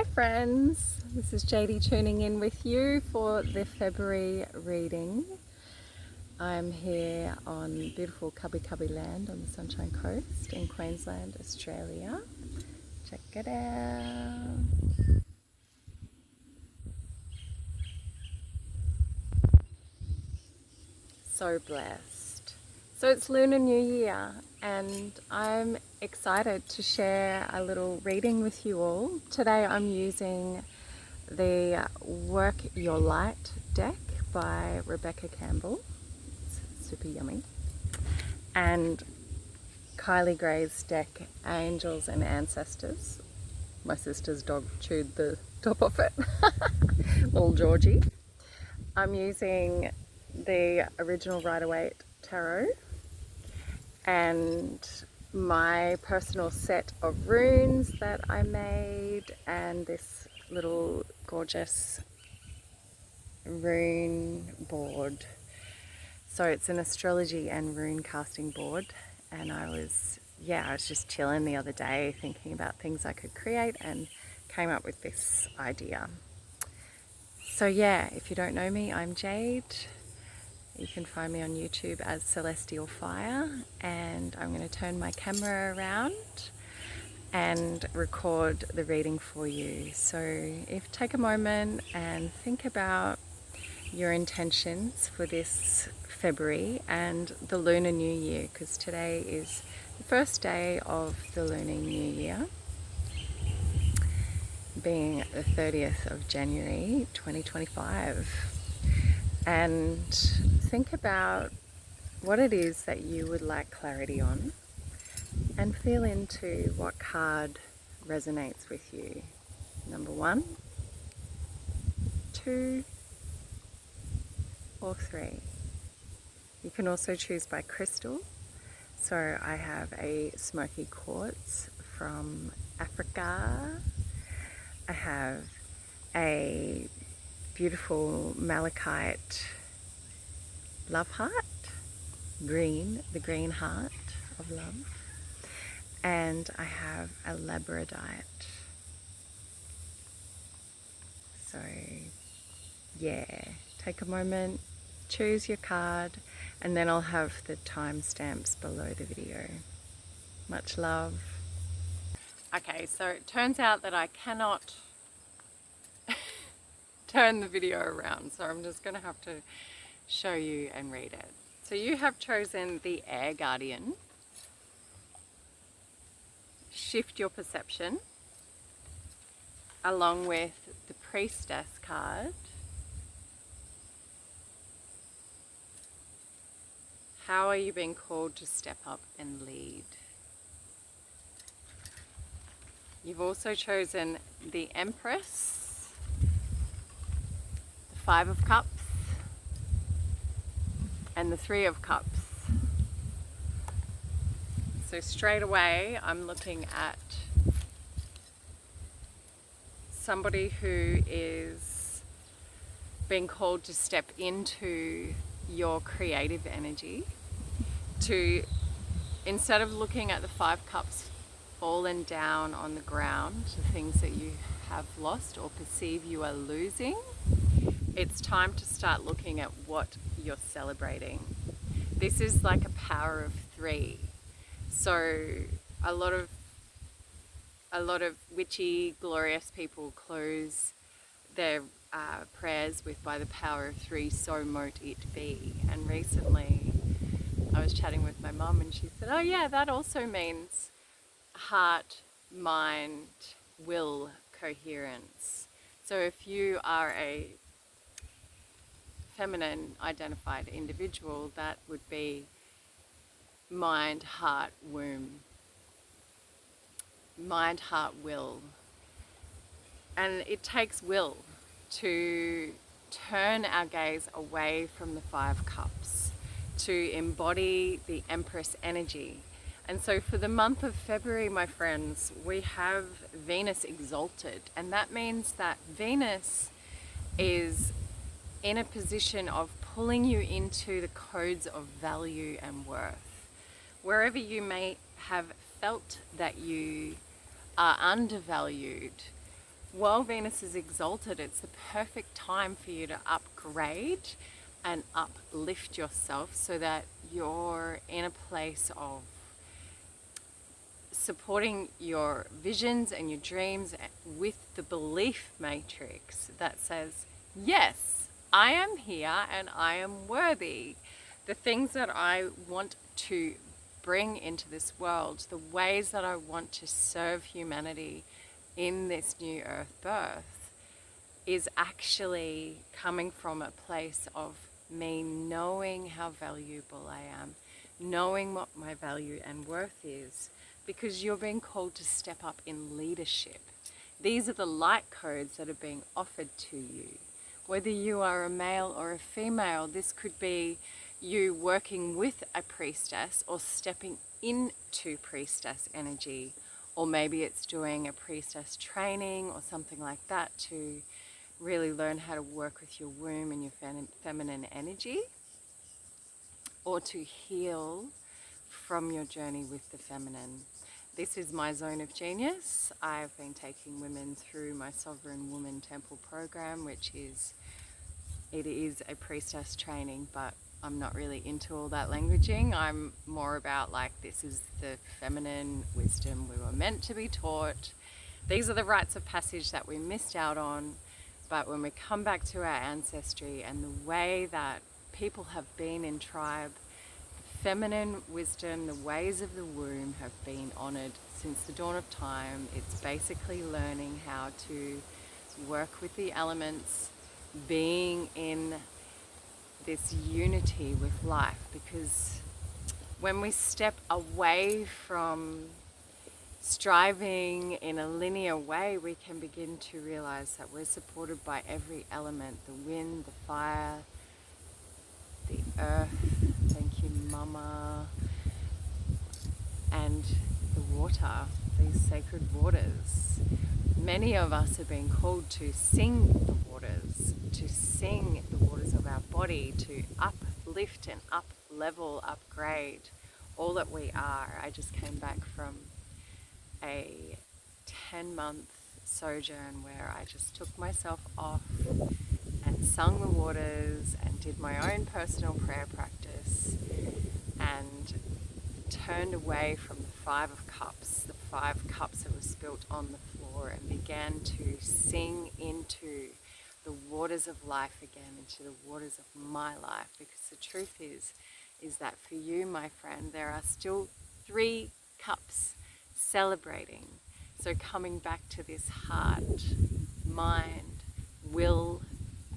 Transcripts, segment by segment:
Hi friends, this is JD tuning in with you for the February reading. I'm here on beautiful Cubby Cubby land on the Sunshine Coast in Queensland, Australia. Check it out. So blessed. So it's Lunar New Year and I'm excited to share a little reading with you all. Today I'm using the Work Your Light deck by Rebecca Campbell. It's super yummy. And Kylie Gray's deck, Angels and Ancestors. My sister's dog chewed the top off it. Little Georgie. I'm using the original Rider-Waite Tarot and my personal set of runes that I made and this little gorgeous rune board. So it's an astrology and rune casting board, and I was just chilling the other day thinking about things I could create and came up with this idea. So if you don't know me, I'm Jade. You can find me on YouTube as Celestial Fire, and I'm going to turn my camera around and record the reading for you. So take a moment and think about your intentions for this February and the Lunar New Year, because today is the first day of the Lunar New Year, being the 30th of January 2025. And think about what it is that you would like clarity on and feel into what card resonates with you. Number 1, 2, or 3. You can also choose by crystal. So I have a Smokey Quarts from Africa. I have a beautiful Malachite love heart, green, the green heart of love. And I have a Labradorite. So take a moment, choose your card, and then I'll have the timestamps below the video. Much love. Okay, so it turns out that I cannot turn the video around, so I'm just going to have to show you and read it. So you have chosen the Air Guardian. Shift your perception, along with the Priestess card. How are you being called to step up and lead? You've also chosen the Empress, the Five of Cups, and the Three of Cups. So straight away, I'm looking at somebody who is being called to step into your creative energy, to, instead of looking at the Five Cups fallen down on the ground, the things that you have lost or perceive you are losing, it's time to start looking at what you're celebrating. This is like a power of 3. So a lot of witchy, glorious people close their prayers with "by the power of 3, so mote it be." And recently I was chatting with my mum and she said, oh yeah, that also means heart, mind, will, coherence. So if you are a feminine identified individual, that would be mind, heart, womb. Mind, heart, will. And it takes will to turn our gaze away from the Five Cups, to embody the Empress energy. And so for the month of February, my friends, we have Venus exalted, and that means that Venus is in a position of pulling you into the codes of value and worth. Wherever you may have felt that you are undervalued, while Venus is exalted, it's the perfect time for you to upgrade and uplift yourself so that you're in a place of supporting your visions and your dreams with the belief matrix that says, yes, I am here and I am worthy. The things that I want to bring into this world, the ways that I want to serve humanity in this new earth birth, is actually coming from a place of me knowing how valuable I am, knowing what my value and worth is, because you're being called to step up in leadership. These are the light codes that are being offered to you. Whether you are a male or a female, this could be you working with a priestess or stepping into priestess energy, or maybe it's doing a priestess training or something like that to really learn how to work with your womb and your feminine energy, or to heal from your journey with the feminine. This is my zone of genius. I've been taking women through my Sovereign Woman Temple program, which is a priestess training, but I'm not really into all that languaging. I'm more about like, this is the feminine wisdom we were meant to be taught. These are the rites of passage that we missed out on. But when we come back to our ancestry and the way that people have been in tribe, feminine wisdom, the ways of the womb have been honored since the dawn of time. It's basically learning how to work with the elements, being in this unity with life, because when we step away from striving in a linear way, we can begin to realize that we're supported by every element, the wind, the fire, the earth, thank you mama, and the water, these sacred waters. Many of us are being called to sing the waters, to sing the waters of our body, to uplift and up-level, upgrade all that we are. I just came back from a 10-month sojourn where I just took myself off and sung the waters and did my own personal prayer practice and turned away from the Five of Cups, the 5 cups that were spilt on the floor, and began to sing into the waters of life again, into the waters of my life, because the truth is that for you, my friend, there are still 3 cups celebrating. So coming back to this heart, mind, will,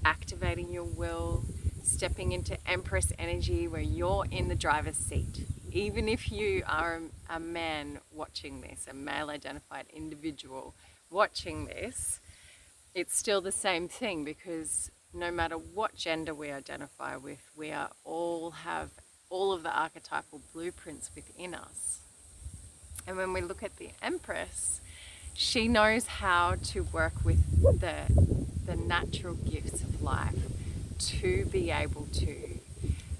activating your will, stepping into Empress energy where you're in the driver's seat. Even if you are a man watching this, a male identified individual watching this, it's still the same thing, because no matter what gender we identify with, we are all have all of the archetypal blueprints within us. And when we look at the Empress, she knows how to work with the natural gifts of life to be able to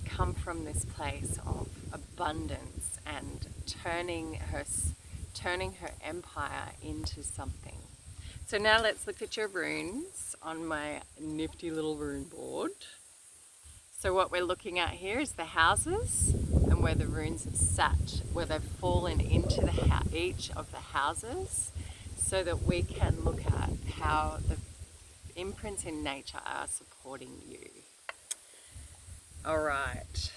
come from this place of abundance and turning her empire into something. So now let's look at your runes on my nifty little rune board. So what we're looking at here is the houses and where the runes have sat, where they've fallen into each of the houses, so that we can look at how the imprints in nature are supporting you. All right,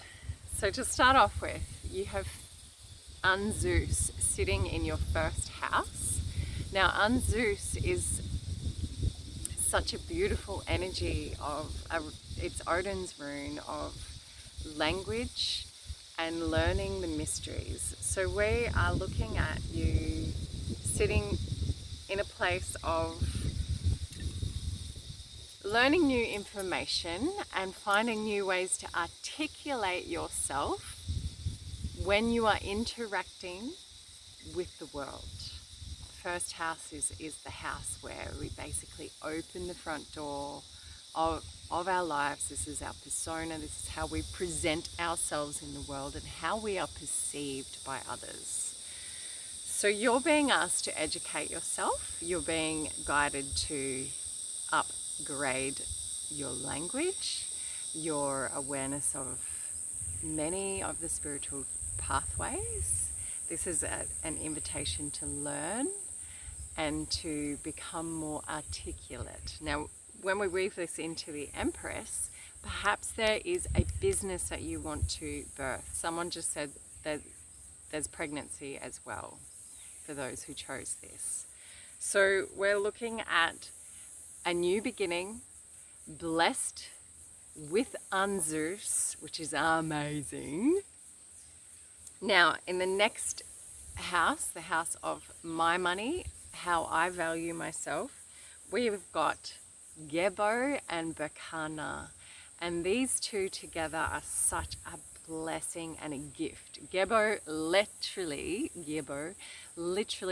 so to start off with, you have Zeus sitting in your first house. Now Zeus is such a beautiful energy of, it's Odin's rune of language and learning the mysteries. So we are looking at you sitting in a place of learning new information and finding new ways to articulate yourself when you are interacting with the world. The first house is the house where we basically open the front door of our lives. This is our persona. This is how we present ourselves in the world and how we are perceived by others. So you're being asked to educate yourself. You're being guided to upgrade your language, your awareness of many of the spiritual pathways. This is an invitation to learn and to become more articulate. Now, when we weave this into the Empress, perhaps there is a business that you want to birth. Someone just said that there's pregnancy as well for those who chose this. So we're looking at a new beginning, blessed with answers, which is amazing. Now, in the next house, the house of my money, how I value myself, we've got Gebo and Bakana. And these two together are such a blessing and a gift. Gebo literally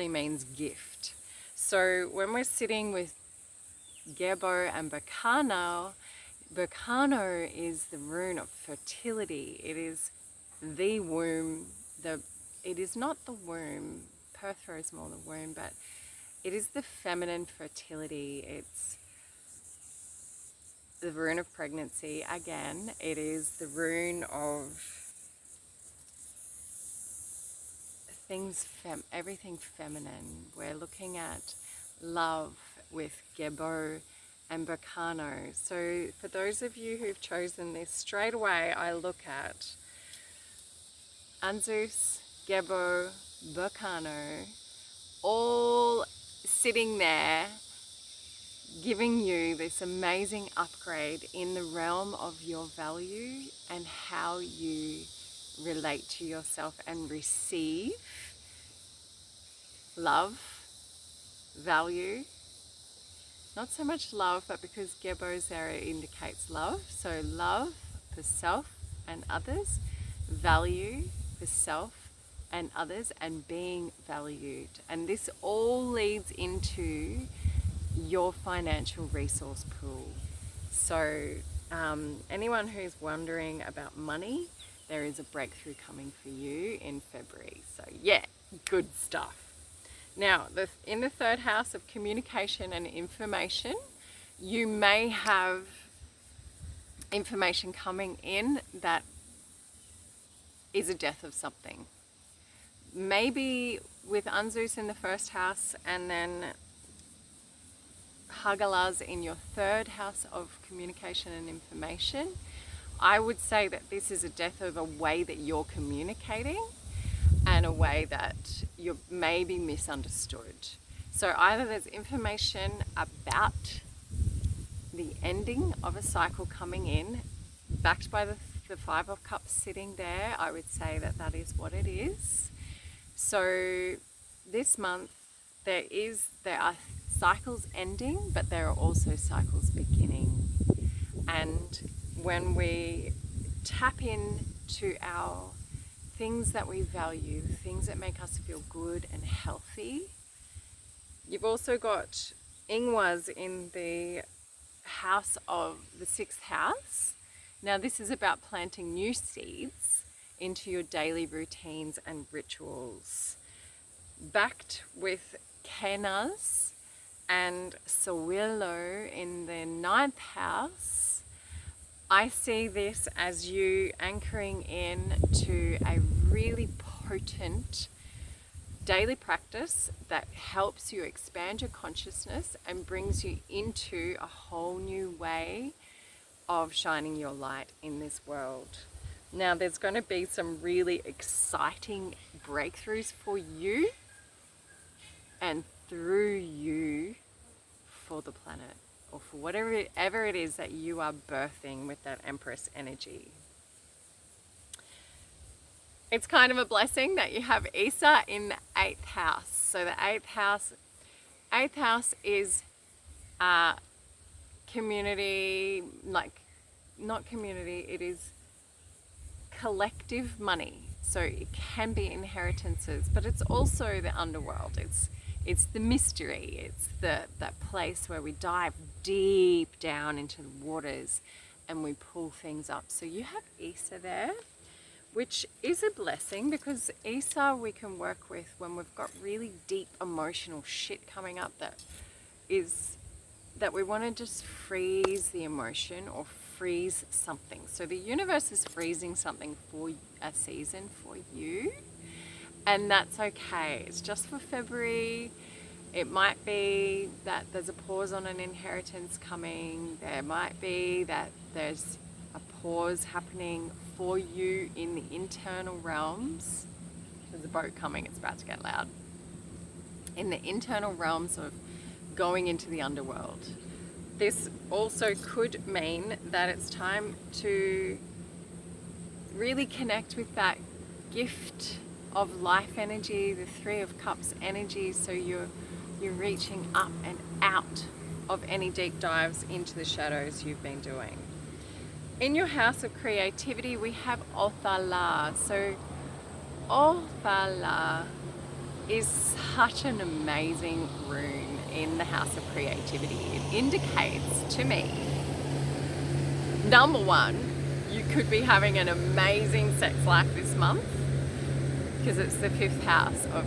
means gift. So when we're sitting with Gebo and Bakano is the rune of fertility. It is the womb. It is not the womb. Perthro is more the womb, but it is the feminine fertility. It's the rune of pregnancy. Again, it is the rune of everything feminine. We're looking at love with Gebo and Bakano. So for those of you who've chosen this, straight away I look at Anzus, Gebo, Bakano, all sitting there giving you this amazing upgrade in the realm of your value and how you relate to yourself and receive love, value. Not so much love, but because Gebo's there, it indicates love. So love for self and others, value for self and others, and being valued. And this all leads into your financial resource pool. So anyone who's wondering about money, there is a breakthrough coming for you in February. So yeah, good stuff. Now, in the third house of communication and information, you may have information coming in that is a death of something. Maybe with Anzus in the first house and then Hagalaz in your third house of communication and information, I would say that this is a death of a way that you're communicating and a way that you're maybe misunderstood. So either there's information about the ending of a cycle coming in, backed by the Five of Cups sitting there. I would say that that is what it is. So this month there are cycles ending, but there are also cycles beginning. And when we tap into our things that we value, things that make us feel good and healthy. You've also got Ingwas in the house of the sixth house. Now this is about planting new seeds into your daily routines and rituals. Backed with Kenaz and Sawillo in the ninth house, I see this as you anchoring in to a really potent daily practice that helps you expand your consciousness and brings you into a whole new way of shining your light in this world. Now, there's going to be some really exciting breakthroughs for you and through you for the planet, or for whatever it is that you are birthing with that Empress energy. It's kind of a blessing that you have Isa in the 8th house. So the 8th house is community, not community, it is collective money. So it can be inheritances, but it's also the underworld. It's the mystery. It's that place where we dive deep down into the waters and we pull things up. So you have Isa there. which is a blessing because Isa we can work with when we've got really deep emotional shit coming up that we want to just freeze the emotion or freeze something. So the universe is freezing something for a season for you, and that's okay. It's just for February. It might be that there's a pause on an inheritance coming. There might be that there's a pause happening for you in the internal realms. There's a boat coming, it's about to get loud. In the internal realms of going into the underworld. This also could mean that it's time to really connect with that gift of life energy, the Three of Cups energy, so you're reaching up and out of any deep dives into the shadows you've been doing. In your house of creativity, we have Othala. So Othala is such an amazing rune in the house of creativity. It indicates to me, number one, you could be having an amazing sex life this month because it's the 5th house of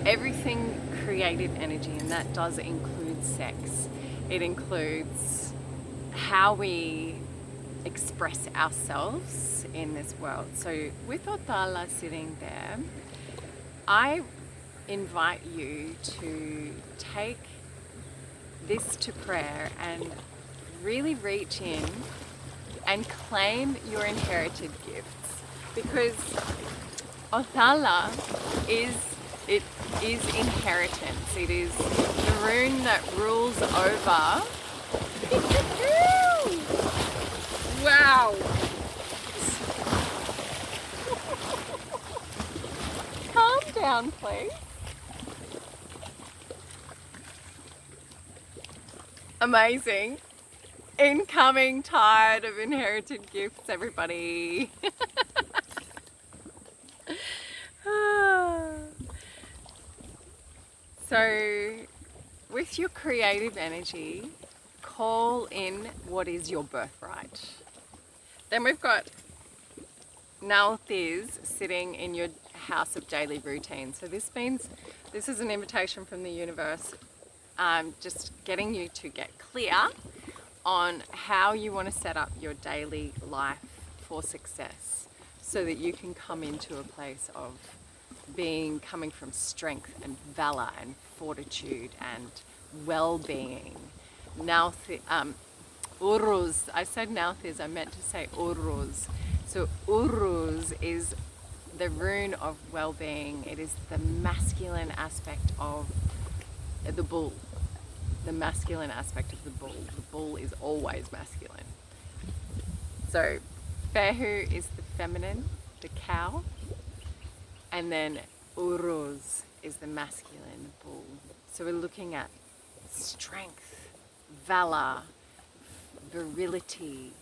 everything creative energy, and that does include sex. It includes how we express ourselves in this world. So with Othala sitting there, I invite you to take this to prayer and really reach in and claim your inherited gifts, because Othala is inheritance. It is the rune that rules over. Wow. Calm down, please. Amazing. Incoming tide of inherited gifts, everybody. So, with your creative energy, call in what is your birthright. Then we've got Nalthiz sitting in your house of daily routine. So this means this is an invitation from the universe, just getting you to get clear on how you want to set up your daily life for success, so that you can come into a place of coming from strength and valor and fortitude and well-being. Uruz, I said Nalthiz, I meant to say Uruz. So Uruz is the rune of well-being. It is the masculine aspect of the bull. The masculine aspect of the bull. The bull is always masculine. So Fehu is the feminine, the cow. And then Uruz is the masculine bull. So we're looking at strength, valor, virility,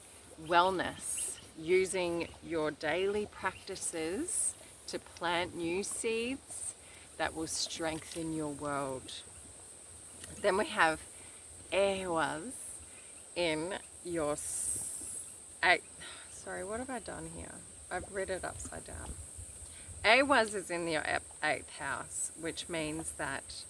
wellness, using your daily practices to plant new seeds that will strengthen your world. Then we have Ehwaz in your what have I done here? I've read it upside down. Ehwaz is in your 8th house, which means that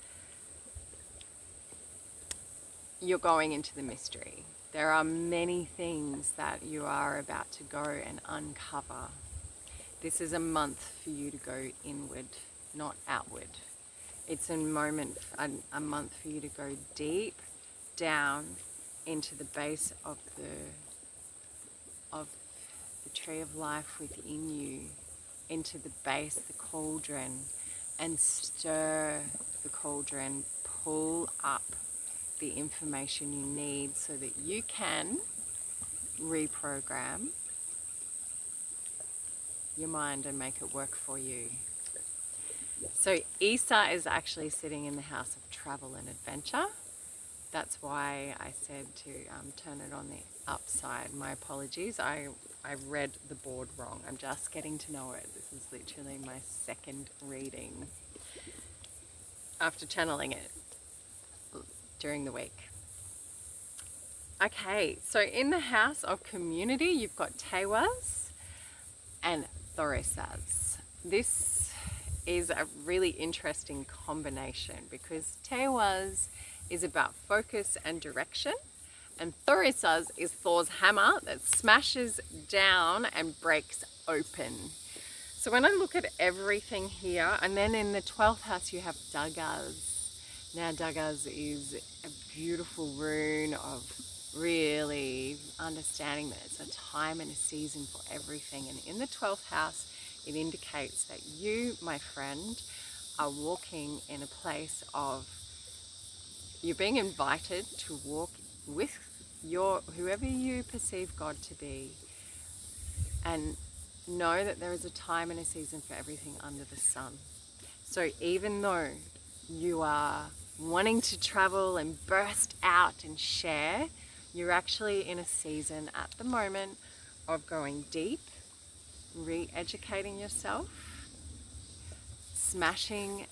you're going into the mystery. There are many things that you are about to go and uncover. This is a month for you to go inward, not outward. It's a month for you to go deep down into the base of the tree of life within you, into the base, the cauldron, and stir the cauldron, pull up the information you need so that you can reprogram your mind and make it work for you. So Isa is actually sitting in the house of travel and adventure. That's why I said to turn it on the upside. My apologies, I read the board wrong. I'm just getting to know it. This is literally my 2nd reading after channeling it during the week. Okay, so in the house of community, you've got Tewaz and Thorisas. This is a really interesting combination because Tewas is about focus and direction, and Thorisas is Thor's hammer that smashes down and breaks open. So when I look at everything here, and then in the 12th house you have Daggaz. Now Daggaz is a beautiful rune of really understanding that it's a time and a season for everything. And in the 12th house, it indicates that you, my friend, are walking in a place of, you're being invited to walk with whoever you perceive God to be, and know that there is a time and a season for everything under the sun. So even though you are wanting to travel and burst out and share, you're actually in a season at the moment of going deep, re-educating yourself, smashing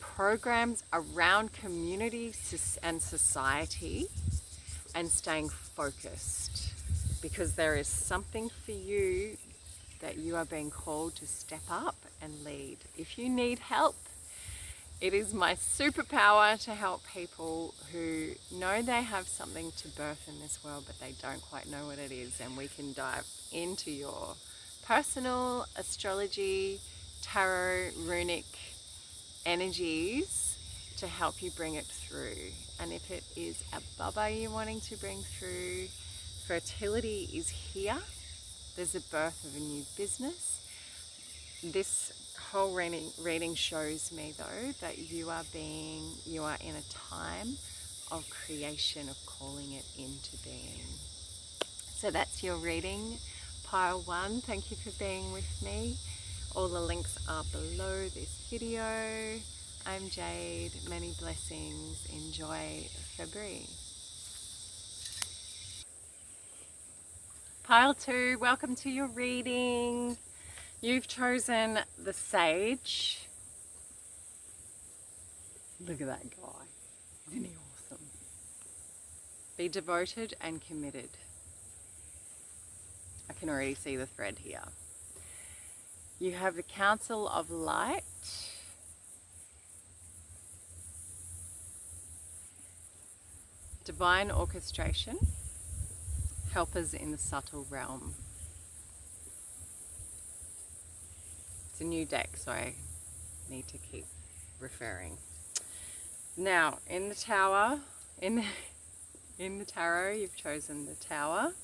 programs around community and society, and staying focused, because there is something for you that you are being called to step up and lead. If you need help, it is my superpower to help people who know they have something to birth in this world, but they don't quite know what it is. And we can dive into your personal astrology, tarot, runic energies to help you bring it through. And if it is a baba you're wanting to bring through, fertility is here. There's a birth of a new business. This whole reading shows me though that you are in a time of creation, of calling it into being. So that's your reading, pile one. Thank you for being with me. All the links are below this video. I'm Jade. Many blessings. Enjoy February. Pile two, welcome to your reading. You've chosen the Sage. Look at that guy. Isn't he awesome? Be devoted and committed. I can already see the thread here. You have the Council of Light. Divine Orchestration. Helpers in the Subtle Realm. It's a new deck, so I need to keep referring. Now, in the Tower, in the Tarot, you've chosen the Tower.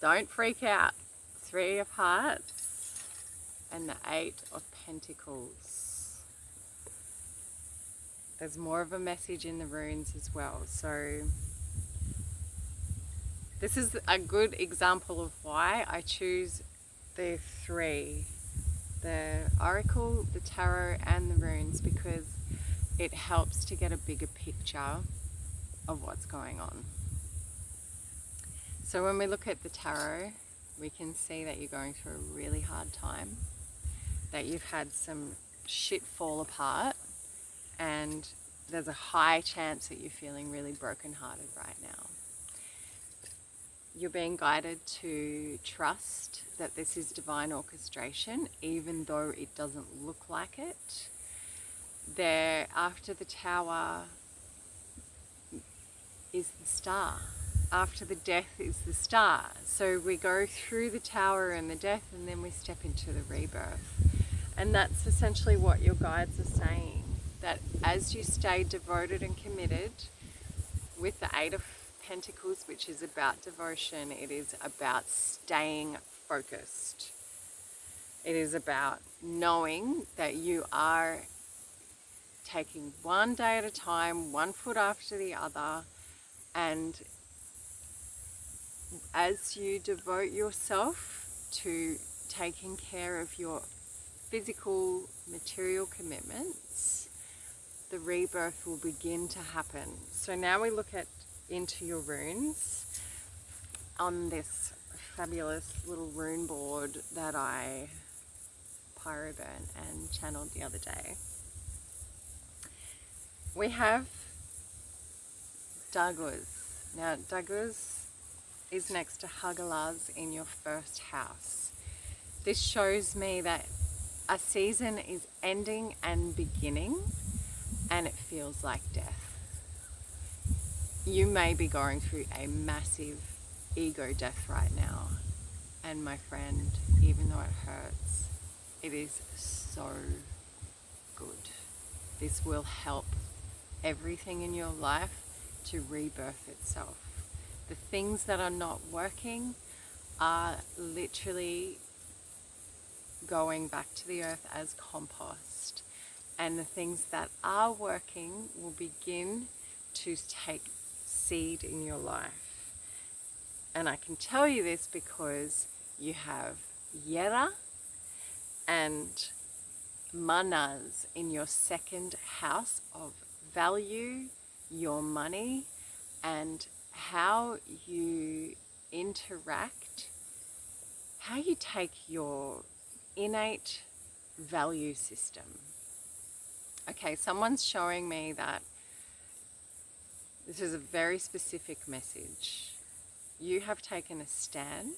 Don't freak out. 3 of Hearts and the 8 of Pentacles. There's more of a message in the runes as well. So this is a good example of why I choose the 3. The Oracle, the Tarot and the runes, because it helps to get a bigger picture of what's going on. So when we look at the Tarot, we can see that you're going through a really hard time, that you've had some shit fall apart, and there's a high chance that you're feeling really brokenhearted right now. You're being guided to trust that this is divine orchestration, even though it doesn't look like it. There, after the Tower, is the Star. After the death is the Star. So we go through the Tower and the death, and then we step into the rebirth. And that's essentially what your guides are saying, that as you stay devoted and committed with the 8 of Pentacles, which is about devotion, it is about staying focused. It is about knowing that you are taking one day at a time, one foot after the other, and as you devote yourself to taking care of your physical, material commitments, the rebirth will begin to happen. So now we look into your runes on this fabulous little rune board that I pyroburn and channeled the other day. We have Daggaz. Now Daggaz is next to Hagalaz in your first house. This shows me that a season is ending and beginning, and it feels like death. You may be going through a massive ego death right now. And my friend, even though it hurts, it is so good. This will help everything in your life to rebirth itself. The things that are not working are literally going back to the earth as compost. And the things that are working will begin to take seed in your life. And I can tell you this because you have Yera and Manas in your second house of value, your money, and how you interact, how you take your innate value system. Okay, someone's showing me that this is a very specific message. You have taken a stand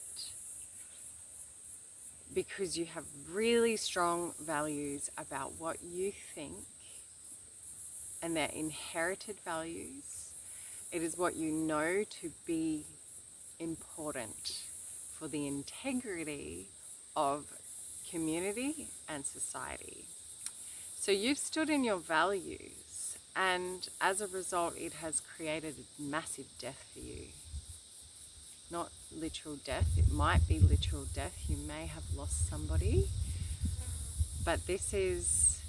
because you have really strong values about what you think, and they're inherited values. It is what you know to be important for the integrity of community and society. So you've stood in your values, and as a result, it has created a massive death for you. Not literal death, it might be literal death. You may have lost somebody, but this is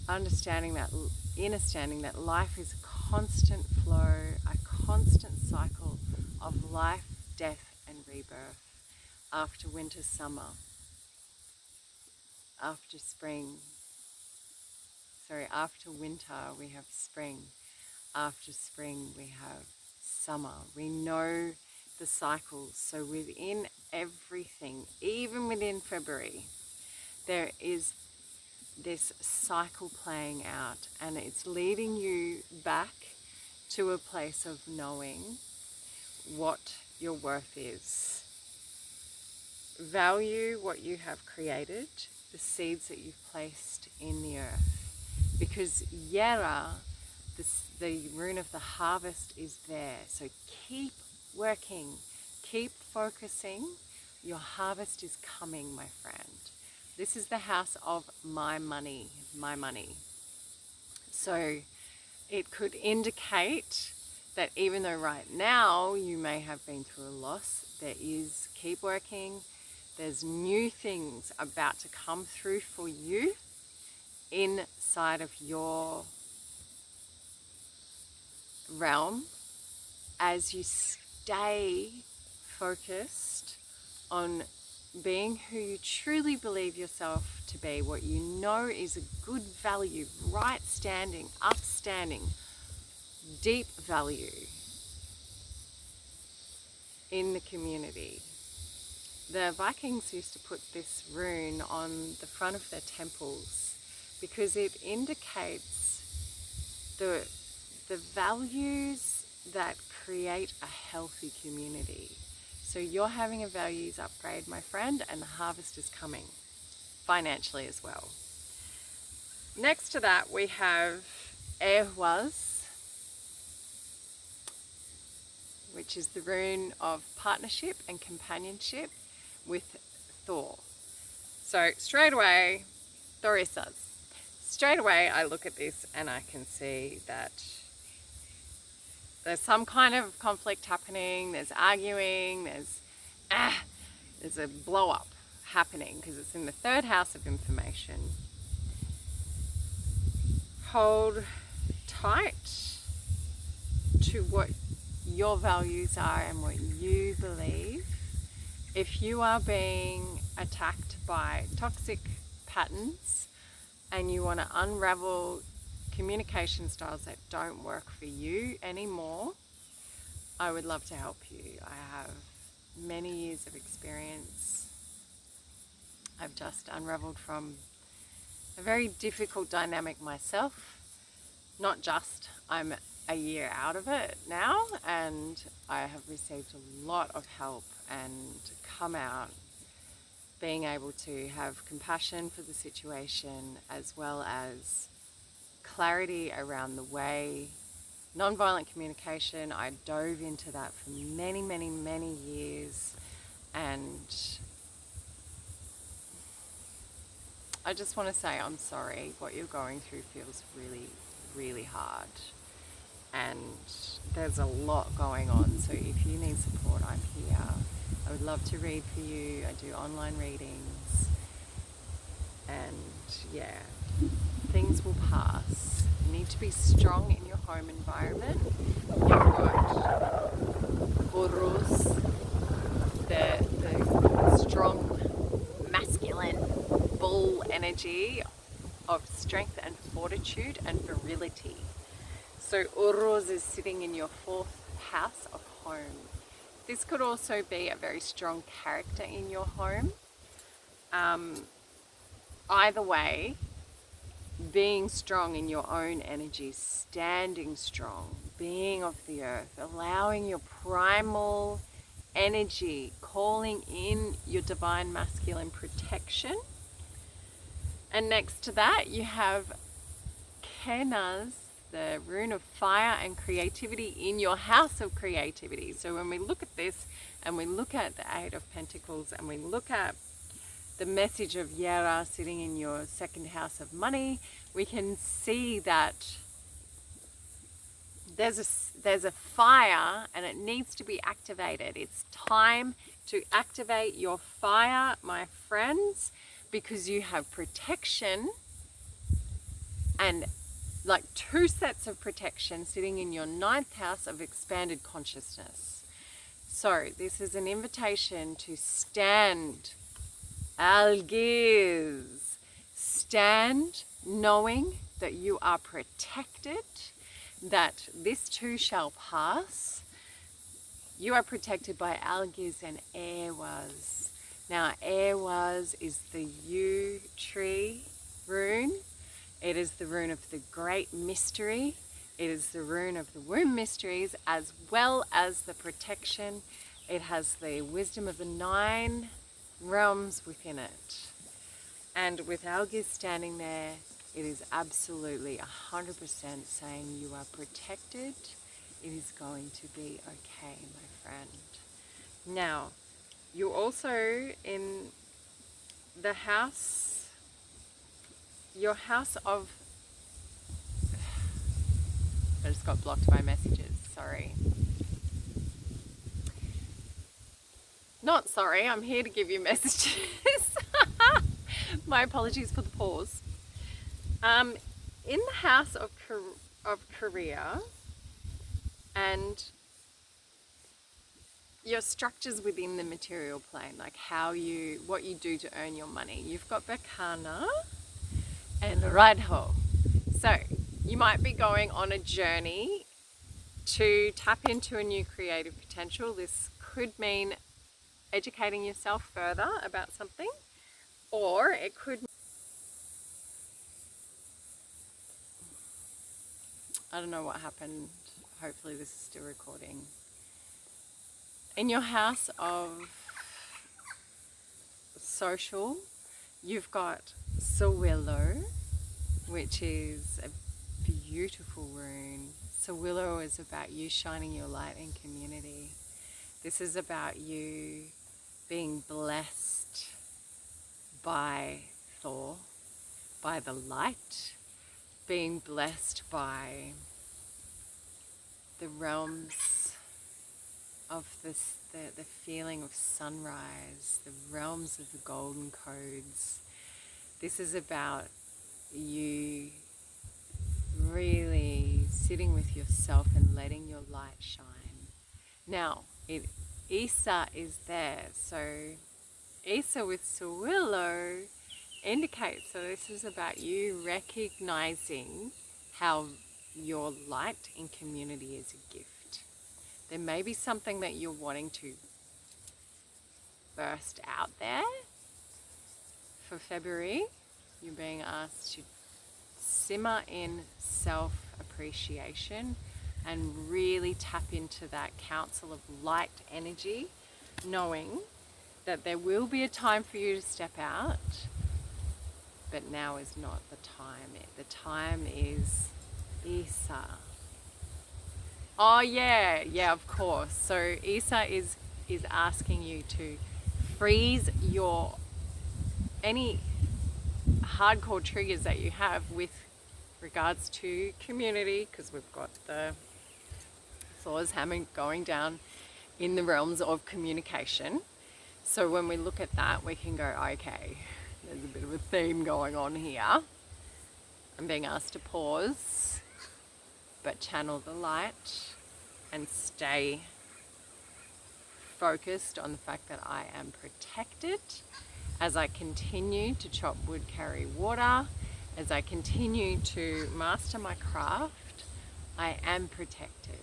understanding that life is a constant flow, a constant cycle of life, death, and rebirth. After winter, summer. After winter, we have spring. After spring, we have summer. We know the cycles. So within everything, even within February, there is this cycle playing out, and it's leading you back to a place of knowing what your worth is. Value what you have created, the seeds that you've placed in the earth, because Yera, the rune of the harvest, is there. So keep working, keep focusing. Your harvest is coming, my friend. This is the house of my money, my money. So it could indicate that even though right now you may have been through a loss, there is, keep working. There's new things about to come through for you inside of your realm as you stay focused on being who you truly believe yourself to be, what you know is a good value, right standing, upstanding, deep value in the community. The Vikings used to put this rune on the front of their temples because it indicates the values that create a healthy community. So you're having a values upgrade, my friend, and the harvest is coming financially as well. Next to that, we have Ehwaz, which is the rune of partnership and companionship with Thor. So straight away, Thorisas. Straight away, I look at this and I can see that there's some kind of conflict happening, there's arguing, there's a blow up happening because it's in the third house of information. Hold tight to what your values are and what you believe. If you are being attacked by toxic patterns and you want to unravel communication styles that don't work for you anymore, I would love to help you. I have many years of experience. I've just unraveled from a very difficult dynamic myself. Not just, I'm a year out of it now, and I have received a lot of help and come out being able to have compassion for the situation, as well as clarity around the way. Nonviolent communication, I dove into that for many, many, many years, and I just want to say I'm sorry. What you're going through feels really, really hard, and there's a lot going on. So if you need support, I'm here. I would love to read for you. I do online readings, and yeah, things will pass. You need to be strong in your home environment. You've got Urus, the strong masculine bull energy of strength and fortitude and virility. So Uruz is sitting in your 4th house of home. This could also be a very strong character in your home. Either way, being strong in your own energy, standing strong, being of the earth, allowing your primal energy, calling in your divine masculine protection. And next to that, you have Kenaz, the rune of fire and creativity in your house of creativity. So when we look at this and we look at the 8 of Pentacles and we look at the message of Yera sitting in your 2nd house of money, we can see that there's a fire and it needs to be activated. It's time to activate your fire, my friends, because you have protection, and like 2 sets of protection sitting in your 9th house of expanded consciousness. So this is an invitation to stand, Algiz. Stand knowing that you are protected, that this too shall pass. You are protected by Algiz and Airwas. Now Airwas is the yew tree rune. It is the rune of the great mystery. It is the rune of the womb mysteries, as well as the protection. It has the wisdom of the 9 realms within it. And with Algiz standing there, it is absolutely 100% saying you are protected. It is going to be okay, my friend. Now, you're also in the house, your house of, I just got blocked by messages, sorry. Not sorry, I'm here to give you messages. My apologies for the pause. In the house of career and your structures within the material plane, like what you do to earn your money. You've got Bekana and Radho. So you might be going on a journey to tap into a new creative potential. This could mean educating yourself further about something, or it could, I don't know what happened. Hopefully this is still recording. In your house of social, you've got Sawillo, which is a beautiful rune. Sawillo is about you shining your light in community. This is about you being blessed by Thor, by the light, being blessed by the realms of the feeling of sunrise, the realms of the golden codes. This is about you really sitting with yourself and letting your light shine. Now, Isa is there, so Isa with Sawillo indicates, so this is about you recognizing how your light in community is a gift. There may be something that you're wanting to burst out there for February. You're being asked to simmer in self-appreciation and really tap into that council of light energy, knowing that there will be a time for you to step out, but now is not the time. The time is Isa. Oh yeah, of course. So Isa is asking you to freeze any hardcore triggers that you have with regards to community, because we've got the Thor's hammer going down in the realms of communication. So when we look at that, we can go, okay, there's a bit of a theme going on here. I'm being asked to pause, but channel the light and stay focused on the fact that I am protected as I continue to chop wood, carry water, as I continue to master my craft. I am protected.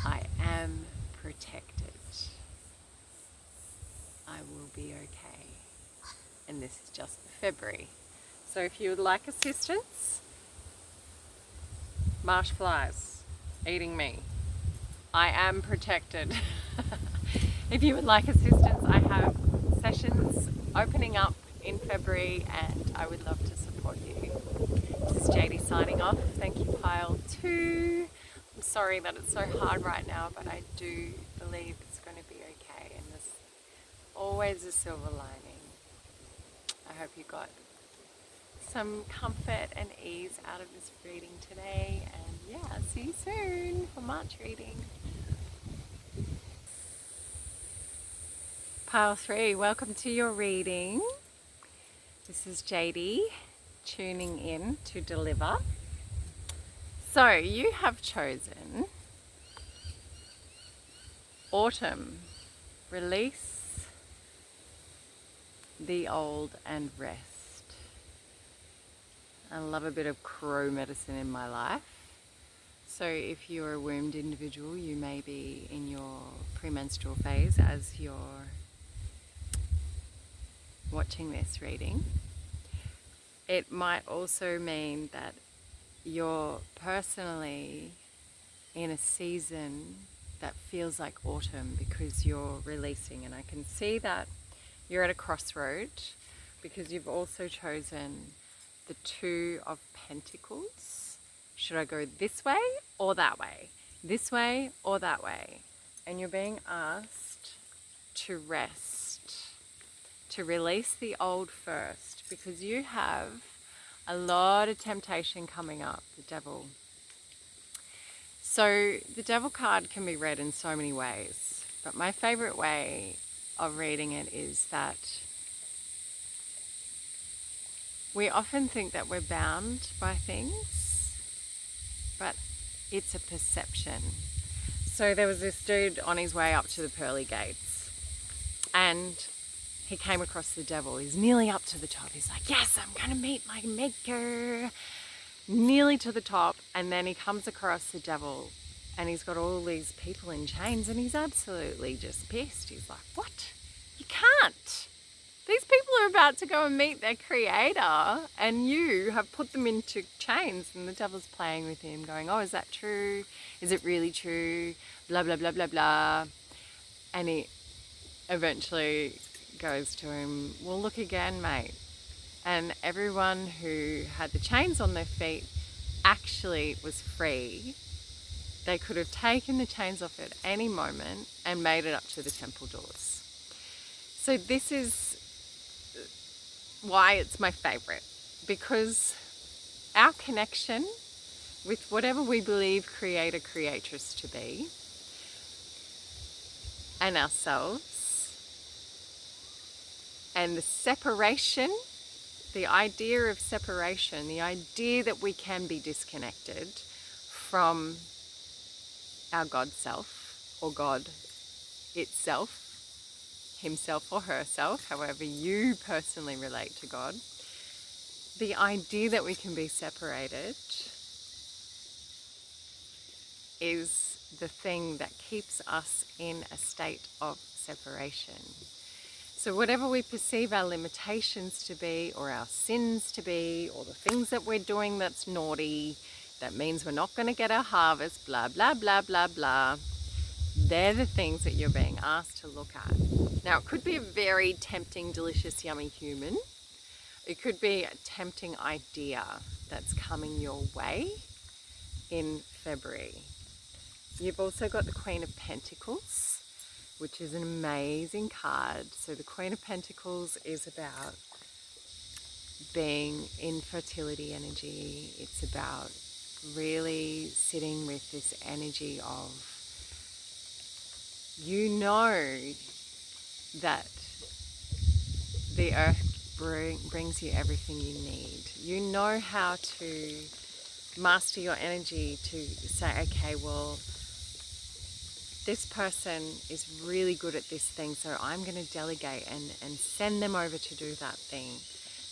I am protected. I will be okay. And this is just for February. So if you would like assistance, marsh flies eating me. I am protected. If you would like assistance, I have sessions opening up in February and I would love to support you. This is JD signing off. Thank you, Pile 2. I'm sorry that it's so hard right now, but I do believe it's going to be okay, and there's always a silver lining. I hope you got some comfort and ease out of this reading today, and yeah, see you soon for March reading. Pile 3, welcome to your reading. This is JD tuning in to deliver. So you have chosen autumn, release the old and rest. I love a bit of crow medicine in my life. So if you're a wombed individual, you may be in your premenstrual phase as you're watching this reading. It might also mean that you're personally in a season that feels like autumn because you're releasing, and I can see that you're at a crossroad because you've also chosen the Two of Pentacles. Should I go this way or that way? This way or that way? And you're being asked to rest, to release the old first, because you have a lot of temptation coming up, the Devil. So the Devil card can be read in so many ways, but my favorite way of reading it is that we often think that we're bound by things, but it's a perception. So there was this dude on his way up to the pearly gates, and he came across the Devil. He's nearly up to the top. He's like, yes, I'm going to meet my maker. Nearly to the top. And then he comes across the Devil and he's got all these people in chains and he's absolutely just pissed. He's like, what? You can't. These people are about to go and meet their creator and you have put them into chains. And the Devil's playing with him going, oh, is that true? Is it really true? Blah, blah, blah, blah, blah. And he eventually goes to him, well, look again, mate. And everyone who had the chains on their feet actually was free. They could have taken the chains off at any moment and made it up to the temple doors. So this is why it's my favorite, because our connection with whatever we believe creator, creatress to be, and ourselves, and the separation, the idea of separation, the idea that we can be disconnected from our God self, or God itself, himself or herself, however you personally relate to God. The idea that we can be separated is the thing that keeps us in a state of separation. So whatever we perceive our limitations to be, or our sins to be, or the things that we're doing that's naughty, That means we're not going to get our harvest, blah, blah, blah, blah, blah. They're the things that you're being asked to look at. Now, it could be a very tempting, delicious, yummy human. It could be a tempting idea that's coming your way in February. You've also got the Queen of Pentacles, which is an amazing card. So the Queen of Pentacles is about being in fertility energy. It's about really sitting with this energy of, you know, that the earth brings you everything you need. You know how to master your energy to say, okay, well, this person is really good at this thing, so I'm going to delegate and send them over to do that thing.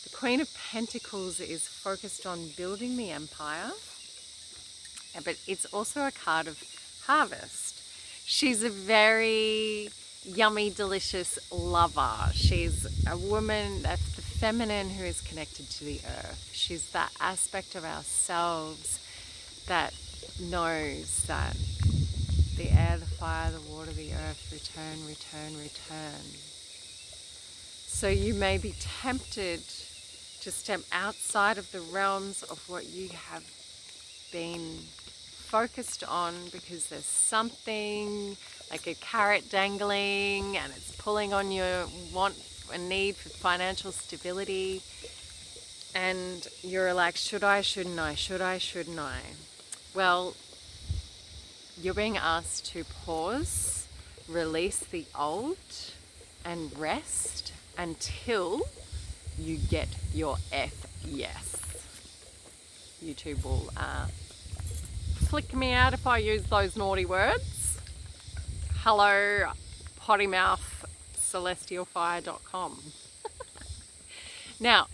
The Queen of Pentacles is focused on building the empire, but it's also a card of harvest. She's a very yummy, delicious lover. She's a woman, that's the feminine, who is connected to the earth. She's that aspect of ourselves that knows that the air, the fire, the water, the earth, return, return, return. So you may be tempted to step outside of the realms of what you have been focused on, because there's something like a carrot dangling and it's pulling on your want and need for financial stability, and you're like, should I, shouldn't I, should I, shouldn't I? Well, you're being asked to pause, release the old, and rest until you get your yes. YouTube will flick me out if I use those naughty words. Hello, pottymouthcelestialfire.com. Now,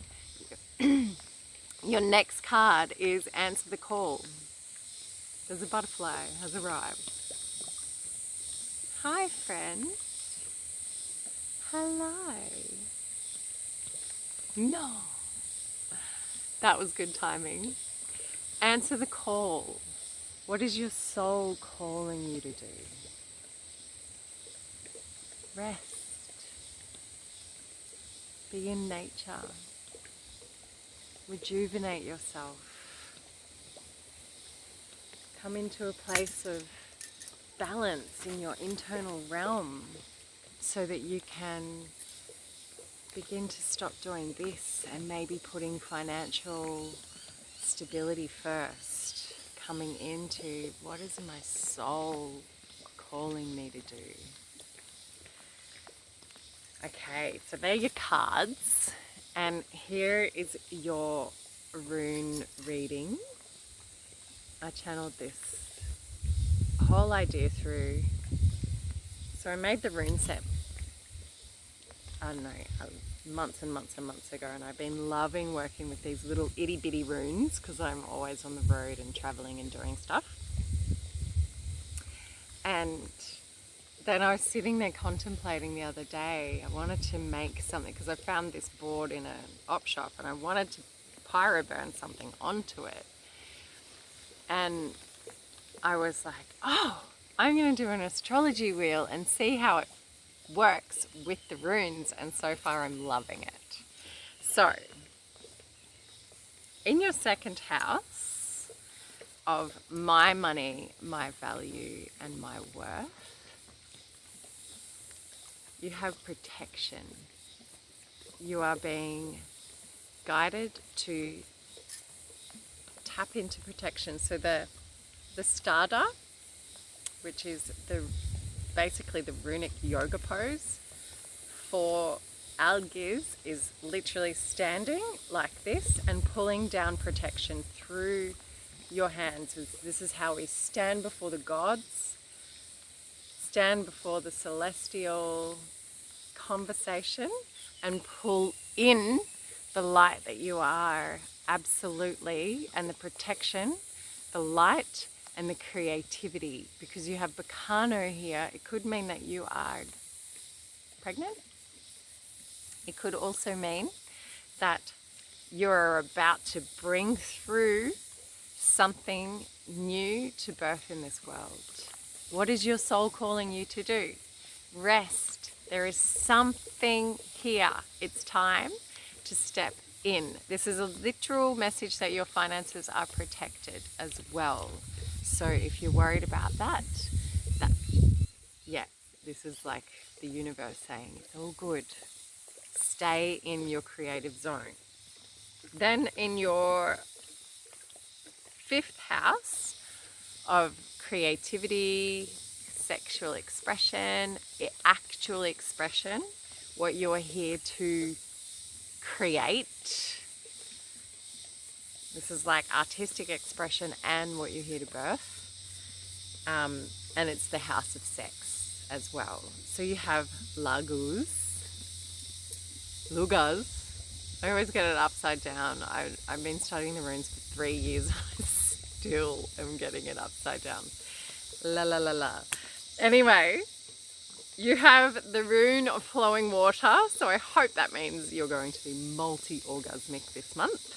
your next card is Answer the Call. There's a butterfly has arrived. Hi, friend. Hello. No. That was good timing. Answer the call. What is your soul calling you to do? Rest. Be in nature. Rejuvenate yourself. Come into a place of balance in your internal realm so that you can begin to stop doing this and maybe putting financial stability first, coming into what is my soul calling me to do. Okay, so they're your cards, and here is your rune reading. I channeled this whole idea through, so I made the rune set, I don't know, months and months and months ago, and I've been loving working with these little itty bitty runes because I'm always on the road and traveling and doing stuff. And then I was sitting there contemplating the other day. I wanted to make something because I found this board in an op shop and I wanted to pyro burn something onto it. And I was like, oh, I'm going to do an astrology wheel and see how it works with the runes, and so far I'm loving it. So, in your second house of my money, my value, and my worth, you have protection. You are being guided to tap into protection. So the Stada, which is basically the runic yoga pose for Algiz, is literally standing like this and pulling down protection through your hands. This is how we stand before the gods, stand before the celestial conversation, and pull in the light that you are, absolutely, and the protection, the light, and the creativity. Because you have Bacano here, it could mean that you are pregnant. It could also mean that you're about to bring through something new to birth in this world. What is your soul calling you to do? Rest. There is something here. It's time to step in. This is a literal message that your finances are protected as well. So if you're worried about that, yeah, this is like the universe saying it's all good. Stay in your creative zone. Then in your 5th house of creativity, sexual expression, actual expression, what you're here to create. This is like artistic expression and what you're here to birth. And it's the house of sex as well. So you have lugas. I always get it upside down. I've been studying the runes for 3 years. I still am getting it upside down. La la la la. Anyway, you have the rune of flowing water. So I hope that means you're going to be multi-orgasmic this month.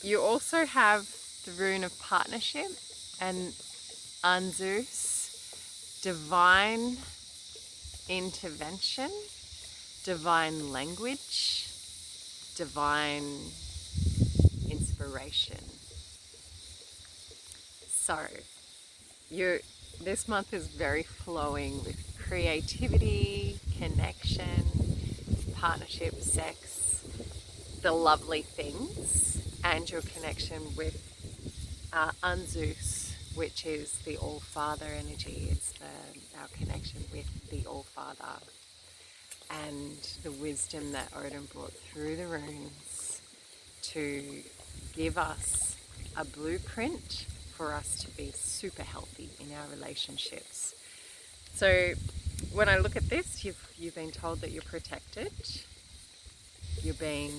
You also have the rune of partnership and Anzus, divine intervention, divine language, divine inspiration. So this month is very flowing with creativity, connection, partnership, sex, the lovely things, and your connection with Anzus, which is the All-Father energy. It's our connection with the All-Father and the wisdom that Odin brought through the runes to give us a blueprint for us to be super healthy in our relationships. So when I look at this, you've been told that you're protected. You're being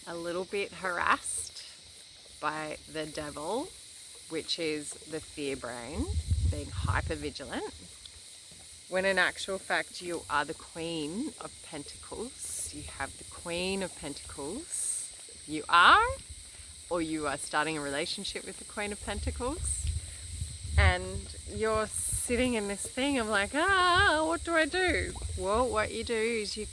a little bit harassed by the devil, which is the fear brain, being hyper vigilant, when in actual fact you are the Queen of Pentacles. You have the Queen of Pentacles. You are starting a relationship with the Queen of Pentacles, and you're sitting in this thing of like, what do I do? Well, what you do is you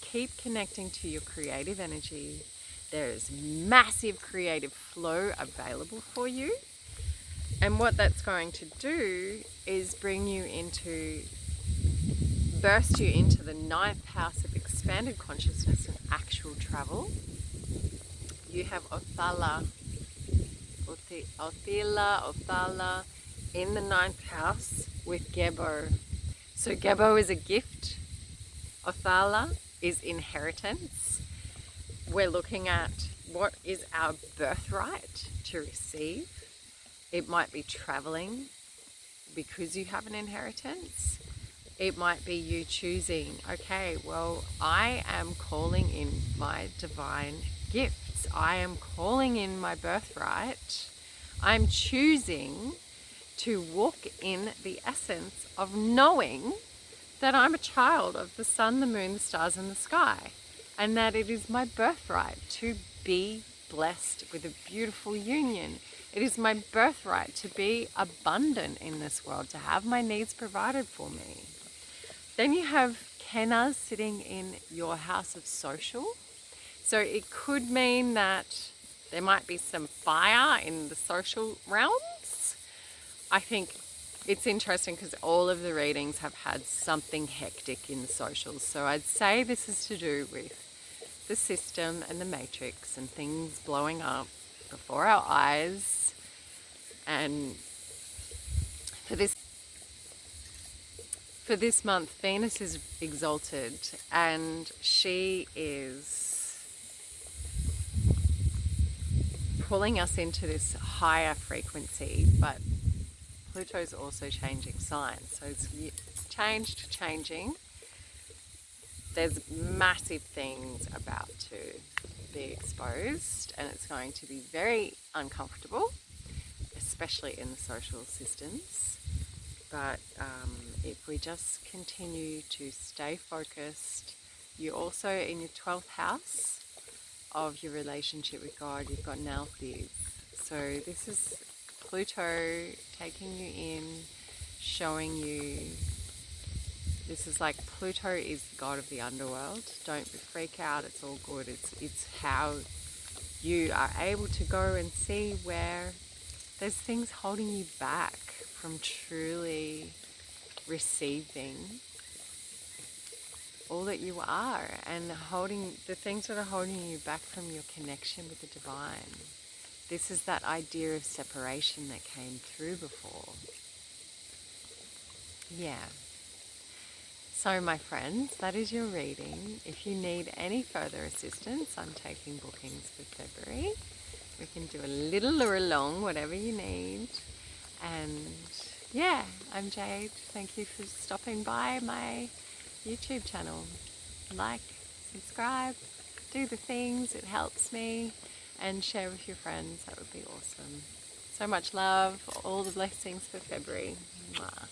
keep connecting to your creative energy. There is massive creative flow available for you. And what that's going to do is burst you into the 9th house of expanded consciousness and actual travel. You have Othala in the 9th house with Gebo. So Gebo is a gift. Othala is inheritance. We're looking at what is our birthright to receive. It might be traveling because you have an inheritance. It might be you choosing, okay, well, I am calling in my divine gifts. I am calling in my birthright. I'm choosing to walk in the essence of knowing that I'm a child of the sun, the moon, the stars, and the sky, and that it is my birthright to be blessed with a beautiful union. It is my birthright to be abundant in this world, to have my needs provided for me. Then you have Kenas sitting in your house of social. So it could mean that there might be some fire in the social realms. I think it's interesting because all of the readings have had something hectic in the socials. So I'd say this is to do with the system and the matrix and things blowing up before our eyes. And for this month, Venus is exalted and she is pulling us into this higher frequency, but Pluto's also changing signs. So it's changing. There's massive things about to be exposed, and it's going to be very uncomfortable, especially in the social systems. But if we just continue to stay focused, you're also in your 12th house of your relationship with God, you've got Nalthis. So this is Pluto taking you in, showing you, this is like Pluto is the god of the underworld. Don't freak out, it's all good. It's how you are able to go and see where there's things holding you back from truly receiving all that you are, and holding the things that are holding you back from your connection with the divine. This is that idea of separation that came through before. Yeah. So my friends, that is your reading. If you need any further assistance, I'm taking bookings for February. We can do a little or a long, whatever you need. And yeah, I'm Jade. Thank you for stopping by my YouTube channel. Like, subscribe, do the things, it helps me, and share with your friends. That would be awesome. So much love, all the blessings for February. Mwah.